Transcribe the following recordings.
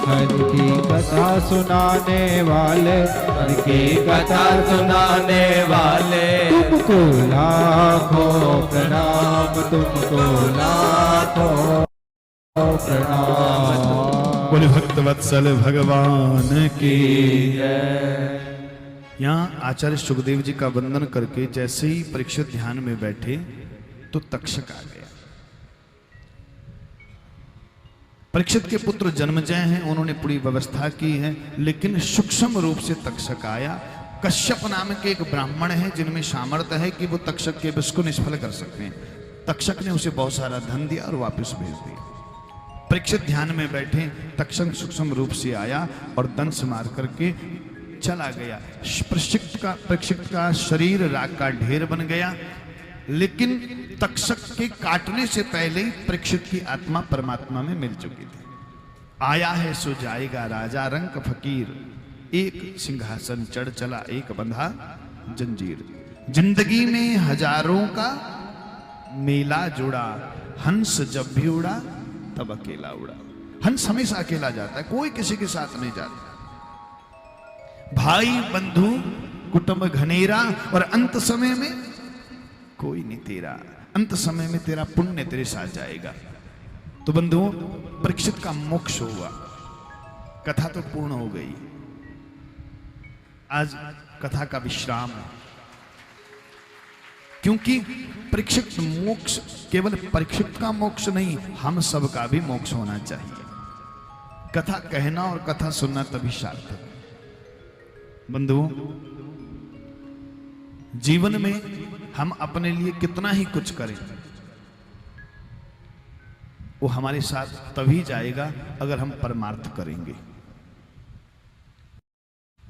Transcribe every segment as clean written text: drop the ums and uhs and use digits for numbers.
हर की कथा सुनाने वाले, हर की कथा सुनाने वाले, तुमको लाखों प्रणाम, तुमको लाखों प्रणाम। बोले भक्त वत्सल भगवान की जय। यहाँ आचार्य सुखदेव जी का वंदन करके जैसे ही परीक्षित ध्यान में बैठे तो तक्षक आ गया। परीक्षित के पुत्र जन्मजय हैं, उन्होंने पूरी व्यवस्था की है, लेकिन सूक्ष्म रूप से तक्षक आया। कश्यप नाम के एक ब्राह्मण है जिनमें सामर्थ्य है कि वो तक्षक के विष को निष्फल कर सकते हैं। तक्षक ने उसे बहुत सारा धन दिया और वापस भेज दिया। परीक्षित ध्यान में बैठे, तक्षक सूक्ष्म रूप से आया और दंश मार करके चला गया। परीक्षित का शरीर राख का ढेर बन गया, लेकिन तक्षक के काटने से पहले ही परीक्षित की आत्मा परमात्मा में मिल चुकी थी। आया है सो जाएगा राजा रंक फकीर, एक सिंहासन चढ़ चला एक बंधा जंजीर। जिंदगी में हजारों का मेला जुड़ा, हंस जब भी उड़ा तब अकेला उड़ा। हंस हमेशा अकेला जाता है, कोई किसी के साथ नहीं जाता। भाई बंधु कुटुंब घनेरा, और अंत समय में कोई नहीं तेरा। अंत समय में तेरा पुण्य तेरे साथ जाएगा। तो बंधुओं, परीक्षित का मोक्ष हुआ, कथा तो पूर्ण हो गई। आज कथा का विश्राम है, क्योंकि परीक्षित मोक्ष केवल परीक्षित का मोक्ष नहीं, हम सब का भी मोक्ष होना चाहिए। कथा कहना और कथा सुनना तभी सार्थक है। बंधुओं, जीवन में हम अपने लिए कितना ही कुछ करें, वो हमारे साथ तभी जाएगा अगर हम परमार्थ करेंगे।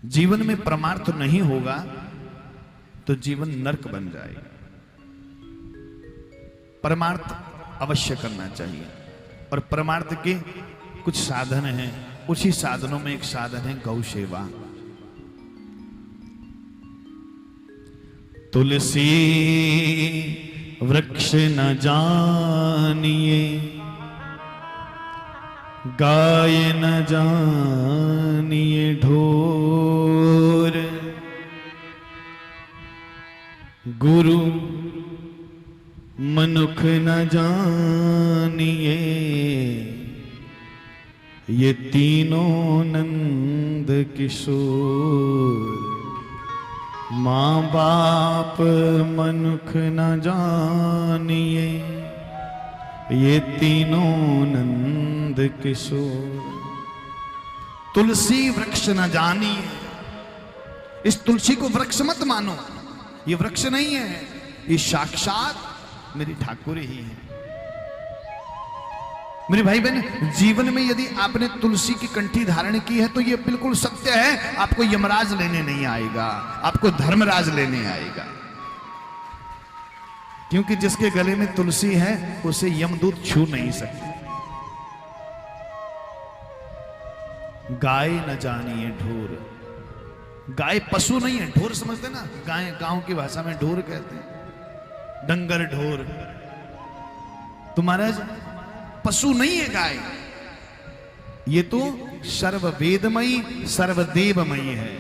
जीवन में परमार्थ नहीं होगा तो जीवन नरक बन जाएगा। परमार्थ अवश्य करना चाहिए, और परमार्थ के कुछ साधन हैं। उसी साधनों में एक साधन है गौ सेवा। तुलसी वृक्ष न जानिए, गाय न जानिए ढोर, गुरु मनुख न जानिए, ये तीनों नंद किशोर। माँ बाप मनुख न जानिए, ये तीनों नंद किशोर। तुलसी वृक्ष न जानिए, इस तुलसी को वृक्ष मत मानो, ये वृक्ष नहीं है, ये साक्षात मेरी ठाकुर ही है। मेरे भाई बहन, जीवन में यदि आपने तुलसी की कंठी धारण की है तो यह बिल्कुल सत्य है, आपको यमराज लेने नहीं आएगा, आपको धर्मराज लेने आएगा। क्योंकि जिसके गले में तुलसी है उसे यमदूत छू नहीं सकते। गाय न जानिए ढोर, गाय पशु नहीं है, ढोर समझते ना, गाय गांव की भाषा में ढोर कहते हैं, डंगर ढोर। तो महाराज पशु नहीं है गाय, ये तो सर्ववेदमयी सर्वदेवमयी है,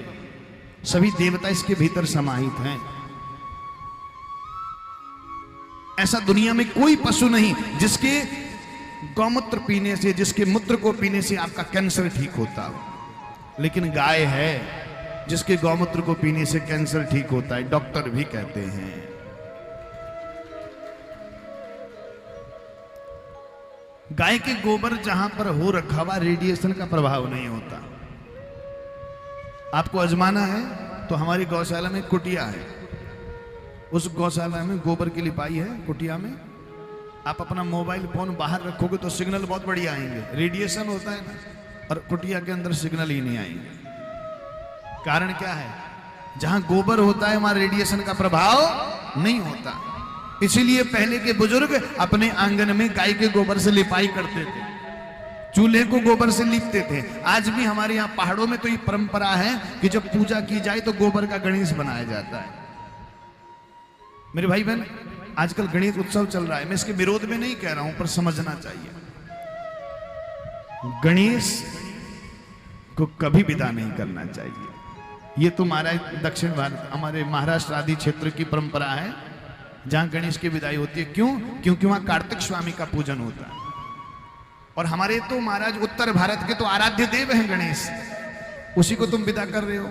सभी देवता इसके भीतर समाहित हैं। ऐसा दुनिया में कोई पशु नहीं जिसके गौमूत्र पीने से, जिसके मूत्र को पीने से आपका कैंसर ठीक होता हो, लेकिन गाय है जिसके गौमूत्र को पीने से कैंसर ठीक होता है, डॉक्टर भी कहते हैं। गाय के गोबर जहां पर हो रखा हुआ रेडिएशन का प्रभाव नहीं होता। आपको आजमाना है तो हमारी गौशाला में कुटिया है, उस गौशाला में गोबर की लिपाई है कुटिया में। आप अपना मोबाइल फोन बाहर रखोगे तो सिग्नल बहुत बढ़िया आएंगे, रेडिएशन होता है ना, और कुटिया के अंदर सिग्नल ही नहीं आएंगे। कारण क्या है? जहां गोबर होता है वहां रेडिएशन का प्रभाव नहीं होता। इसीलिए पहले के बुजुर्ग अपने आंगन में गाय के गोबर से लिपाई करते थे, चूल्हे को गोबर से लीपते थे। आज भी हमारे यहाँ पहाड़ों में तो ये परंपरा है कि जब पूजा की जाए तो गोबर का गणेश बनाया जाता है। मेरे भाई बहन, आजकल गणेश उत्सव चल रहा है, मैं इसके विरोध में नहीं कह रहा हूं, पर समझना चाहिए। गणेश को कभी विदा नहीं करना चाहिए। ये तो महाराज दक्षिण भारत, हमारे महाराष्ट्र आदि क्षेत्र की परंपरा है जहां गणेश की विदाई होती है। क्यों? क्योंकि वहां कार्तिक स्वामी का पूजन होता है। और हमारे तो महाराज उत्तर भारत के तो आराध्य देव हैं गणेश, उसी को तुम विदा कर रहे हो।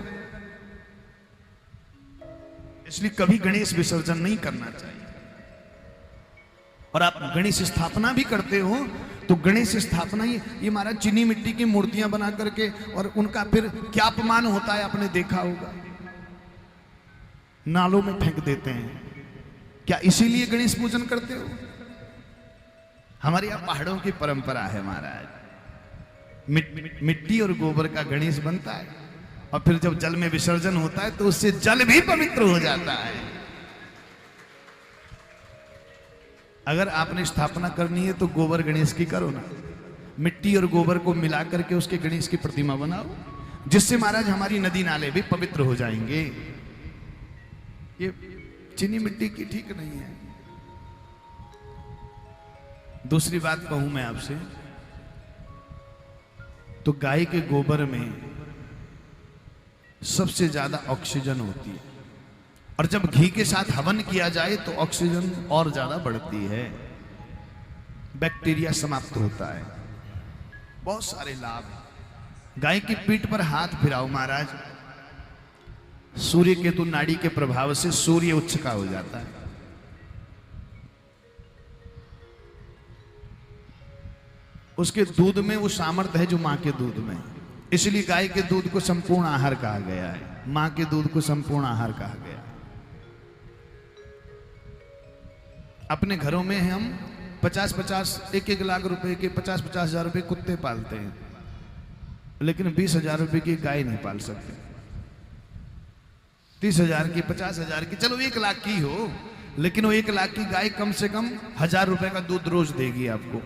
इसलिए कभी गणेश विसर्जन नहीं करना चाहिए। और आप गणेश स्थापना भी करते हो तो गणेश स्थापना ये महाराज चीनी मिट्टी की मूर्तियां बना करके, और उनका फिर क्या अपमान होता है आपने देखा होगा, नालों में फेंक देते हैं। क्या इसीलिए गणेश पूजन करते हो? हमारे यहां पहाड़ों की परंपरा है महाराज, मिट्टी और गोबर का गणेश बनता है, और फिर जब जल में विसर्जन होता है तो उससे जल भी पवित्र हो जाता है। अगर आपने स्थापना करनी है तो गोबर गणेश की करो ना, मिट्टी और गोबर को मिला करके उसके गणेश की प्रतिमा बनाओ, जिससे महाराज हमारी नदी नाले भी पवित्र हो जाएंगे। ये चीनी मिट्टी की ठीक नहीं है। दूसरी बात कहूं मैं आपसे, तो गाय के गोबर में सबसे ज्यादा ऑक्सीजन होती है, और जब घी के साथ हवन किया जाए तो ऑक्सीजन और ज्यादा बढ़ती है, बैक्टीरिया समाप्त होता है, बहुत सारे लाभ हैं। गाय की पीठ पर हाथ फिराओ महाराज, सूर्य केतु नाड़ी के प्रभाव से सूर्य उच्च का हो जाता है। उसके दूध में वो सामर्थ्य है जो मां के दूध में, इसलिए गाय के दूध को संपूर्ण आहार कहा गया है, मां के दूध को संपूर्ण आहार कहा गया। अपने घरों में हम 50-50 1-1 लाख रुपए के 50-50 हजार रुपए कुत्ते पालते हैं, लेकिन 20,000 रुपए की गाय नहीं पाल सकते। 30,000 की, 50,000 की, चलो 1 लाख की हो, लेकिन वो 1 लाख की गाय कम से कम 1,000 रुपए का दूध रोज देगी आपको,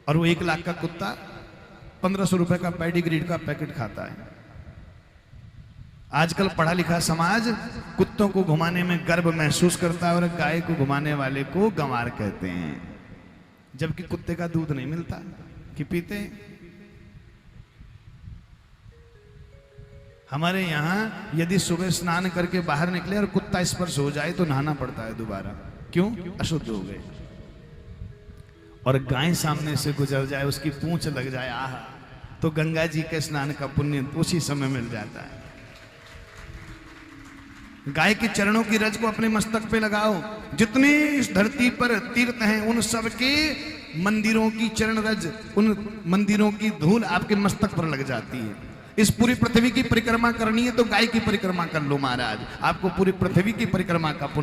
और वो 1 लाख का कुत्ता 1,500 रुपए का पेडिग्रीड का पैकेट खाता है। आजकल पढ़ा लिखा समाज कुत्तों को घुमाने में गर्व महसूस करता है और गाय को घुमाने वाले को गंवार कहते हैं, जबकि कुत्ते का दूध नहीं मिलता कि पीते हैं। हमारे यहां यदि सुबह स्नान करके बाहर निकले और कुत्ता स्पर्श हो जाए तो नहाना पड़ता है दोबारा, क्यों? अशुद्ध हो गए। और गाय सामने से गुजर जाए, उसकी पूंछ लग जाए, आह, तो गंगा जी के स्नान का पुण्य उसी समय मिल जाता है। गाय के चरणों की रज को अपने मस्तक पे लगाओ। जितने इस धरती पर तीर्थ हैं उन सब के मंदिरों की चरण रज, उन मंदिरों की धूल आपके मस्तक पर लग जाती है। इस पूरी पृथ्वी की परिक्रमा करनी है तो गाय की परिक्रमा कर लो महाराज, आपको पूरी पृथ्वी की परिक्रमा का